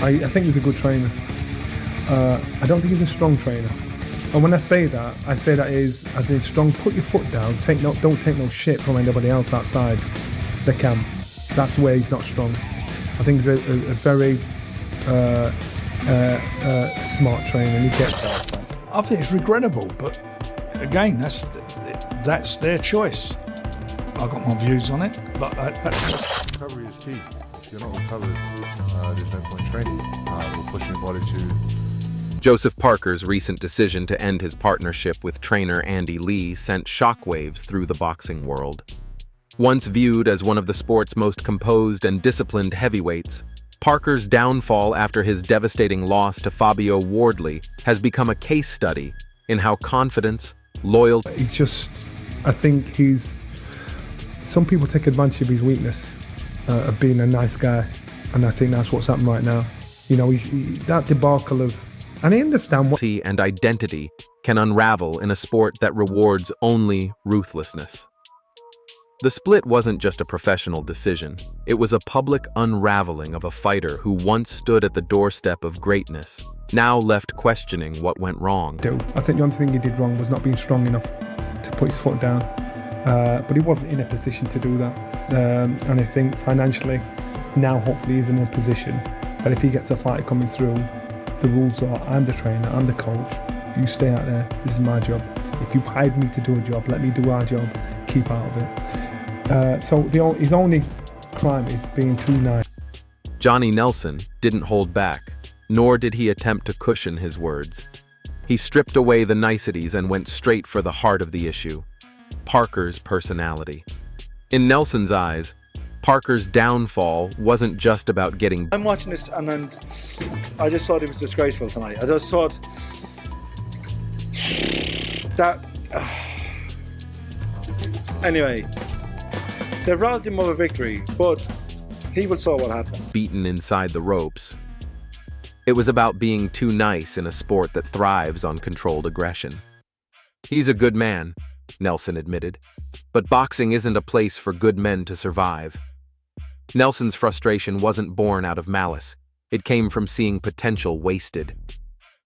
I think he's a good trainer. I don't think he's a strong trainer. And when I say that is as in strong. Put your foot down. Don't take no shit from anybody else outside the camp. That's where he's not strong. I think he's a very smart trainer, and he gets that. I think it's regrettable, but again, that's their choice. I've got my views on it, but that's... Recovery is key. If you're not recovered, there's no point training or pushing your body to... Joseph Parker's recent decision to end his partnership with trainer Andy Lee sent shockwaves through the boxing world. Once viewed as one of the sport's most composed and disciplined heavyweights, Parker's downfall after his devastating loss to Fabio Wardley has become a case study in how confidence, loyalty... I think some people take advantage of his weakness, of being a nice guy, and I think that's what's happened right now. You know, that debacle of... And I understand what... and identity can unravel in a sport that rewards only ruthlessness. The split wasn't just a professional decision. It was a public unraveling of a fighter who once stood at the doorstep of greatness, now left questioning what went wrong. I think the only thing he did wrong was not being strong enough to put his foot down. But he wasn't in a position to do that. And I think financially, now hopefully he's in a position that if he gets a fight coming through, the rules are, I'm the trainer, I'm the coach, you stay out there, this is my job. If you've hired me to do a job, let me do our job, keep out of it. So his only crime is being too nice. Johnny Nelson didn't hold back, nor did he attempt to cushion his words. He stripped away the niceties and went straight for the heart of the issue: Parker's personality. In Nelson's eyes, Parker's downfall wasn't just about getting... I'm watching this and I just thought it was disgraceful tonight. I just thought that... Anyway, they robbed him of a victory, but people saw what happened. Beaten inside the ropes. It was about being too nice in a sport that thrives on controlled aggression. He's a good man, Nelson admitted, but boxing isn't a place for good men to survive. Nelson's frustration wasn't born out of malice. It came from seeing potential wasted.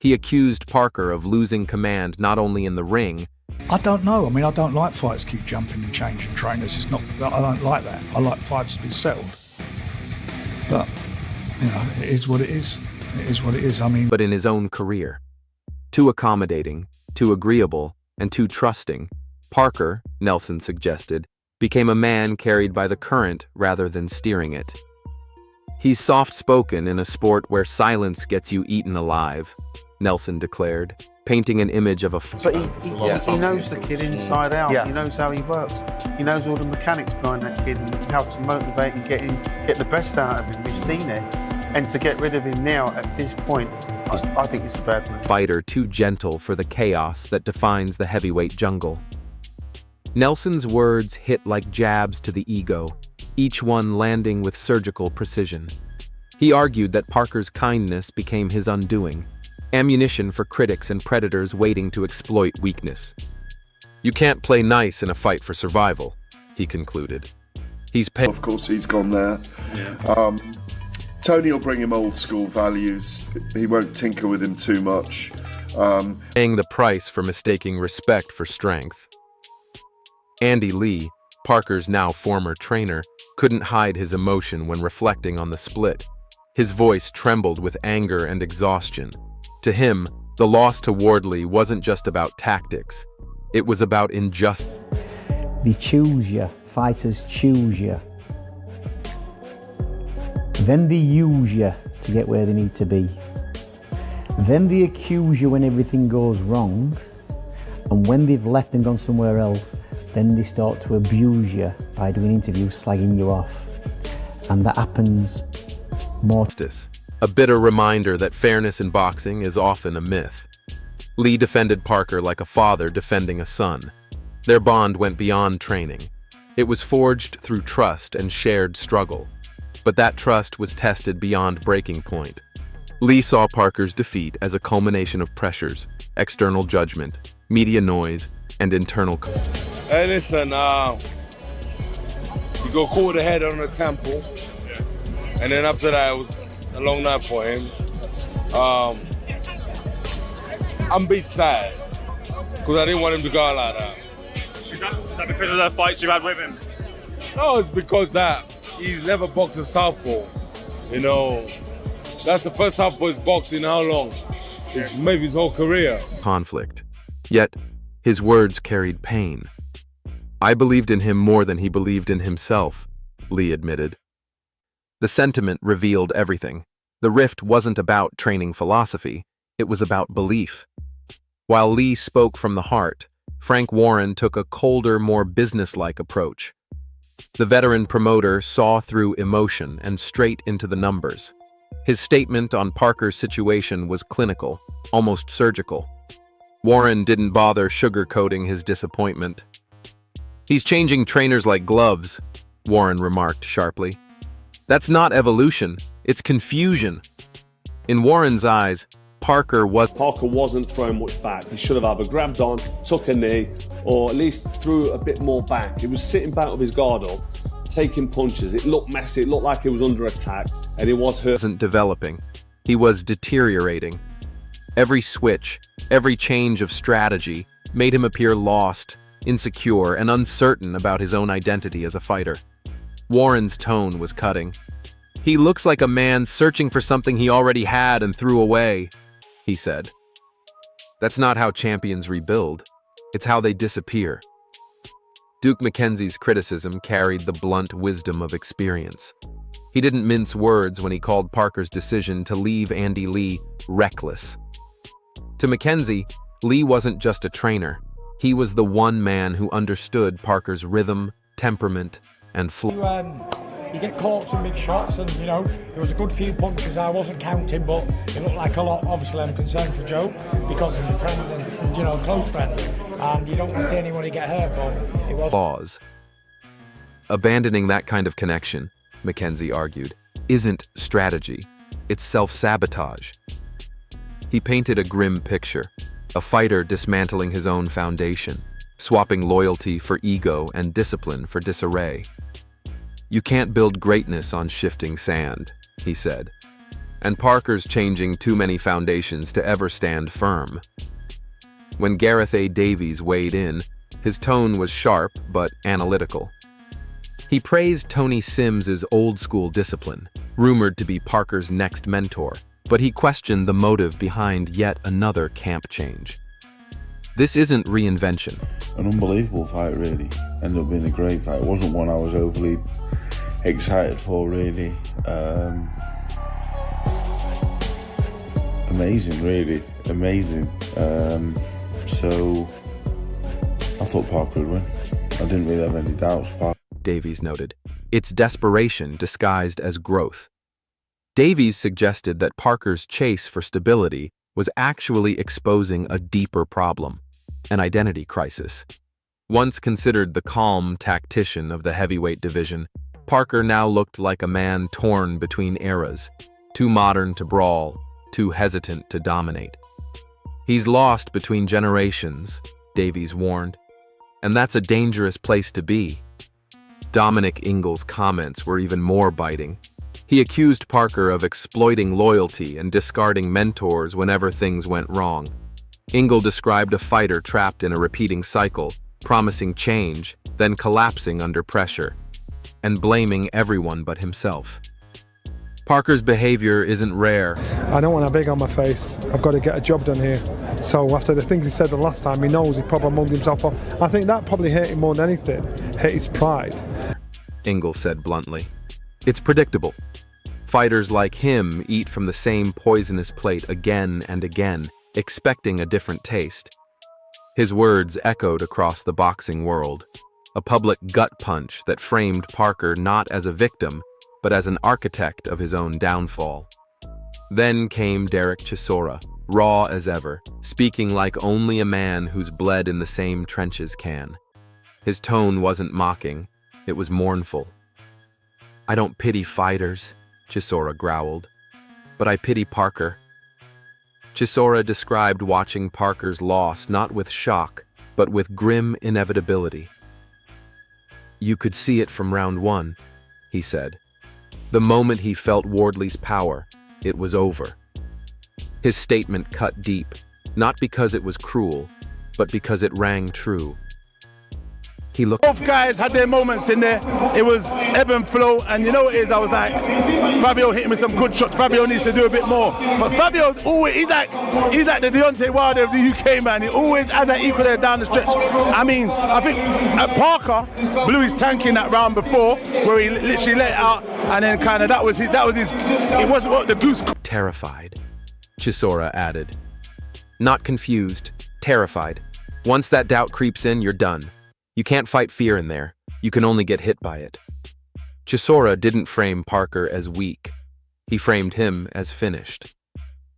He accused Parker of losing command not only in the ring... I don't know. I mean, I don't like fights keep jumping and changing trainers. It's not... I don't like that. I like fights to be settled. But, you know, it is what it is. It is what it is. I mean... But in his own career, too accommodating, too agreeable, and too trusting, Parker, Nelson suggested, became a man carried by the current rather than steering it. He's soft-spoken in a sport where silence gets you eaten alive, Nelson declared, painting an image of a... But he knows the kid inside out. Yeah. He knows how he works. He knows all the mechanics behind that kid and how to motivate and get the best out of him. We've seen it. And to get rid of him now at this point, I think it's a bad move. Fighter too gentle for the chaos that defines the heavyweight jungle. Nelson's words hit like jabs to the ego, each one landing with surgical precision. He argued that Parker's kindness became his undoing, ammunition for critics and predators waiting to exploit weakness. You can't play nice in a fight for survival, he concluded. Of course, he's gone there. Yeah. Tony will bring him old school values. He won't tinker with him too much. Paying the price for mistaking respect for strength. Andy Lee, Parker's now former trainer, couldn't hide his emotion when reflecting on the split. His voice trembled with anger and exhaustion. To him, the loss to Wardley wasn't just about tactics. It was about injustice. They choose you. Fighters choose you. Then they use you to get where they need to be. Then they accuse you when everything goes wrong. And when they've left and gone somewhere else, then they start to abuse you by doing interviews slagging you off. And that happens more. A bitter reminder that fairness in boxing is often a myth. Lee defended Parker like a father defending a son. Their bond went beyond training. It was forged through trust and shared struggle. But that trust was tested beyond breaking point. Lee saw Parker's defeat as a culmination of pressures, external judgment, media noise, and internal... Hey, listen, you go call the head on the temple, And then after that, it was a long night for him. I'm a bit sad because I didn't want him to go out like that. Is that because of the fights you had with him? No, it's because that he's never boxed a southpaw. You know, that's the first southpaw he's boxed in how long? It's maybe his whole career. Conflict. Yet, his words carried pain. I believed in him more than he believed in himself, Lee admitted. The sentiment revealed everything. The rift wasn't about training philosophy, it was about belief. While Lee spoke from the heart, Frank Warren took a colder, more businesslike approach. The veteran promoter saw through emotion and straight into the numbers. His statement on Parker's situation was clinical, almost surgical. Warren didn't bother sugarcoating his disappointment. "He's changing trainers like gloves," Warren remarked sharply. "That's not evolution, it's confusion." In Warren's eyes, Parker wasn't throwing much back. He should have either grabbed on, took a knee, or at least threw a bit more back. He was sitting back with his guard up, taking punches. It looked messy, it looked like he was under attack, and he was hurt. Wasn't developing. He was deteriorating. Every switch, every change of strategy made him appear lost, insecure, and uncertain about his own identity as a fighter. Warren's tone was cutting. "He looks like a man searching for something he already had and threw away," he said. "That's not how champions rebuild. It's how they disappear." Duke McKenzie's criticism carried the blunt wisdom of experience. He didn't mince words when he called Parker's decision to leave Andy Lee reckless. To McKenzie, Lee wasn't just a trainer. He was the one man who understood Parker's rhythm, temperament, and flow. You get caught some big shots, and there was a good few punches I wasn't counting, but it looked like a lot. Obviously, I'm concerned for Joe because he's a friend and close friend, and you don't want to see anybody get hurt. But it was flaws. Abandoning that kind of connection, McKenzie argued, isn't strategy. It's self-sabotage. He painted a grim picture, a fighter dismantling his own foundation, swapping loyalty for ego and discipline for disarray. "You can't build greatness on shifting sand," he said. And Parker's changing too many foundations to ever stand firm. When Gareth A. Davies weighed in, his tone was sharp but analytical. He praised Tony Sims's old-school discipline, rumored to be Parker's next mentor, but he questioned the motive behind yet another camp change. This isn't reinvention. An unbelievable fight, really. Ended up being a great fight. It wasn't one I was overly excited for, really. Amazing, really. Amazing. So I thought Parker would win. I didn't really have any doubts. Davies noted. It's desperation disguised as growth. Davies suggested that Parker's chase for stability was actually exposing a deeper problem, an identity crisis. Once considered the calm tactician of the heavyweight division, Parker now looked like a man torn between eras, too modern to brawl, too hesitant to dominate. "He's lost between generations," Davies warned, "and that's a dangerous place to be." Dominic Ingle's comments were even more biting. He accused Parker of exploiting loyalty and discarding mentors whenever things went wrong. Ingle described a fighter trapped in a repeating cycle, promising change, then collapsing under pressure, and blaming everyone but himself. Parker's behavior isn't rare. "I don't want to have egg on my face. I've got to get a job done here." So after the things he said the last time, he knows he probably mugged himself off. I think that probably hurt him more than anything, hurt his pride. Ingle said bluntly. It's predictable. Fighters like him eat from the same poisonous plate again and again, expecting a different taste. His words echoed across the boxing world, a public gut punch that framed Parker not as a victim, but as an architect of his own downfall. Then came Derek Chisora, raw as ever, speaking like only a man who's bled in the same trenches can. His tone wasn't mocking, it was mournful. "I don't pity fighters," Chisora growled, "but I pity Parker." Chisora described watching Parker's loss not with shock, but with grim inevitability. "You could see it from round one," he said. The moment he felt Wardley's power, it was over. His statement cut deep, not because it was cruel, but because it rang true. He looked. Both guys had their moments in there. It was ebb and flow, and you know what it is, I was like, Fabio hit him with some good shots. Fabio needs to do a bit more. But Fabio's always, he's like the Deontay Wilder of the UK, man. He always had that equal there down the stretch. I mean, I think Parker blew his tank in that round before, where he literally let it out, and then kind of that was his, it wasn't what the goose. Terrified, Chisora added. Not confused, terrified. Once that doubt creeps in, you're done. You can't fight fear in there. You can only get hit by it. Chisora didn't frame Parker as weak. He framed him as finished.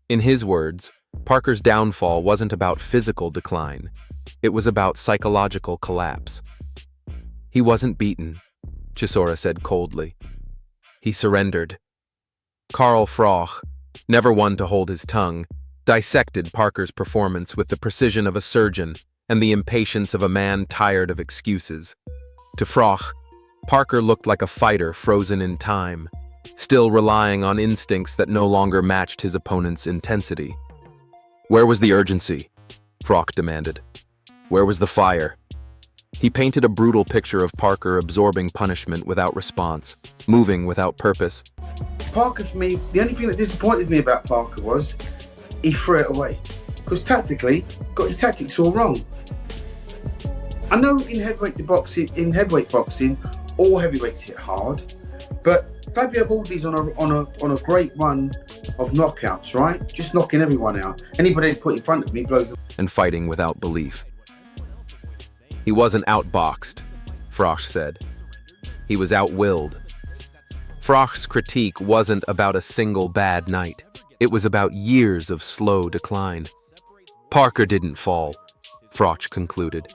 In his words, Parker's downfall wasn't about physical decline. It was about psychological collapse. He wasn't beaten, Chisora said coldly. He surrendered. Karl Froch, never one to hold his tongue, dissected Parker's performance with the precision of a surgeon and the impatience of a man tired of excuses. To Froch, Parker looked like a fighter frozen in time, still relying on instincts that no longer matched his opponent's intensity. Where was the urgency? Froch demanded. Where was the fire? He painted a brutal picture of Parker absorbing punishment without response, moving without purpose. Parker, for me, the only thing that disappointed me about Parker was he threw it away. Because tactically, got his tactics all wrong. I know in heavyweight boxing, all heavyweights hit hard, but Fabio Wardley's on a great run of knockouts, right? Just knocking everyone out. Anybody put in front of me blows them. And fighting without belief. He wasn't outboxed, Froch said. He was outwilled. Froch's critique wasn't about a single bad night. It was about years of slow decline. Parker didn't fall, Froch concluded.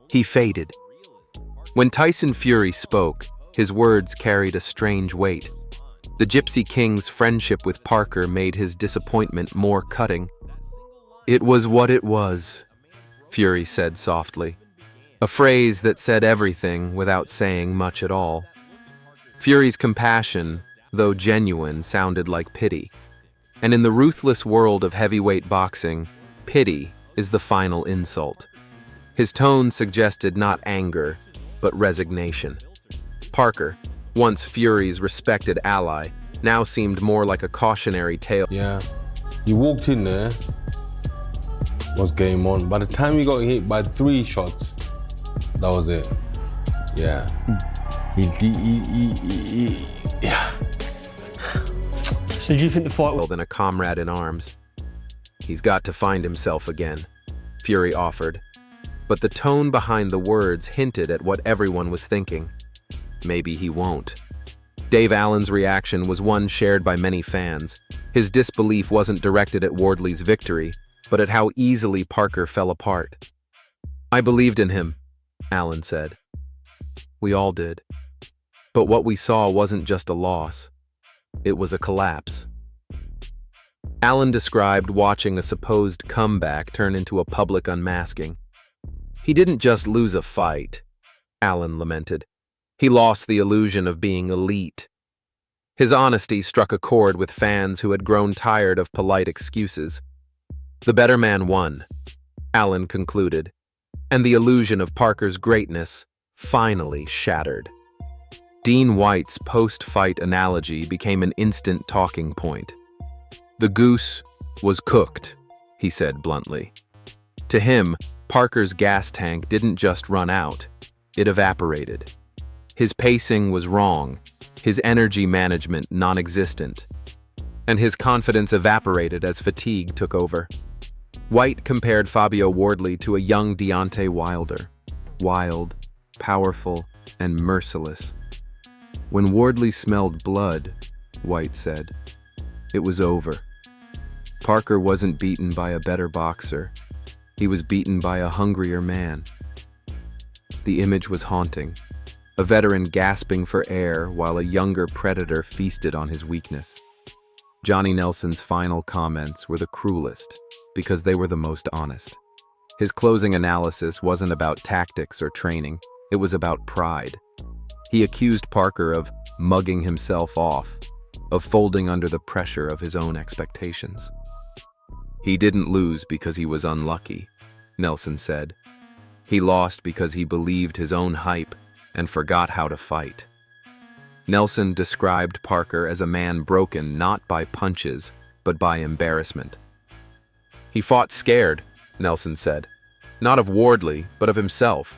He faded. When Tyson Fury spoke, his words carried a strange weight. The Gypsy King's friendship with Parker made his disappointment more cutting. It was what it was, Fury said softly. A phrase that said everything without saying much at all. Fury's compassion, though genuine, sounded like pity. And in the ruthless world of heavyweight boxing, pity is the final insult. His tone suggested not anger, but resignation. Parker, once Fury's respected ally, now seemed more like a cautionary tale. Yeah, you walked in there, was game on. By the time you got hit by 3 shots, that was it. Yeah. Yeah. So do you think the fight will than a comrade in arms? He's got to find himself again, Fury offered. But the tone behind the words hinted at what everyone was thinking. Maybe he won't. Dave Allen's reaction was one shared by many fans. His disbelief wasn't directed at Wardley's victory, but at how easily Parker fell apart. I believed in him, Allen said. We all did. But what we saw wasn't just a loss. It was a collapse. Allen described watching a supposed comeback turn into a public unmasking. He didn't just lose a fight, Allen lamented. He lost the illusion of being elite. His honesty struck a chord with fans who had grown tired of polite excuses. The better man won, Allen concluded, and the illusion of Parker's greatness finally shattered. Dean White's post-fight analogy became an instant talking point. The goose was cooked, he said bluntly. To him, Parker's gas tank didn't just run out, it evaporated. His pacing was wrong, his energy management non-existent, and his confidence evaporated as fatigue took over. White compared Fabio Wardley to a young Deontay Wilder, wild, powerful, and merciless. When Wardley smelled blood, White said, it was over. Parker wasn't beaten by a better boxer. He was beaten by a hungrier man. The image was haunting, a veteran gasping for air while a younger predator feasted on his weakness. Johnny Nelson's final comments were the cruelest because they were the most honest. His closing analysis wasn't about tactics or training, it was about pride. He accused Parker of mugging himself off, of folding under the pressure of his own expectations. He didn't lose because he was unlucky, Nelson said. He lost because he believed his own hype and forgot how to fight. Nelson described Parker as a man broken not by punches, but by embarrassment. He fought scared, Nelson said. Not of Wardley, but of himself.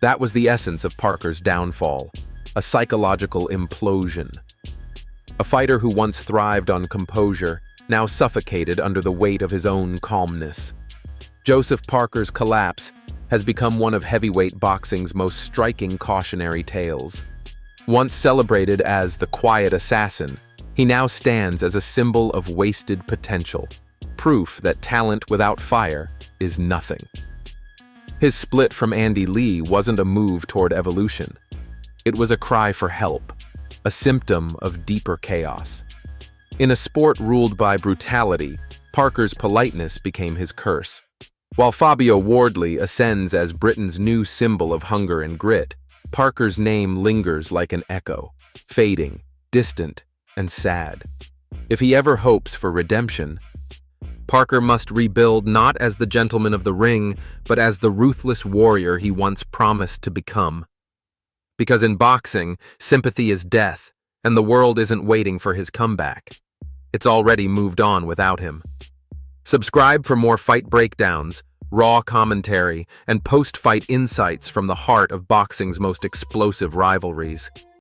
That was the essence of Parker's downfall, a psychological implosion. A fighter who once thrived on composure, now suffocated under the weight of his own calmness. Joseph Parker's collapse has become one of heavyweight boxing's most striking cautionary tales. Once celebrated as the quiet assassin, he now stands as a symbol of wasted potential, proof that talent without fire is nothing. His split from Andy Lee wasn't a move toward evolution. It was a cry for help, a symptom of deeper chaos. In a sport ruled by brutality, Parker's politeness became his curse. While Fabio Wardley ascends as Britain's new symbol of hunger and grit, Parker's name lingers like an echo, fading, distant, and sad. If he ever hopes for redemption, Parker must rebuild not as the gentleman of the ring, but as the ruthless warrior he once promised to become. Because in boxing, sympathy is death, and the world isn't waiting for his comeback. It's already moved on without him. Subscribe for more fight breakdowns, raw commentary, and post-fight insights from the heart of boxing's most explosive rivalries.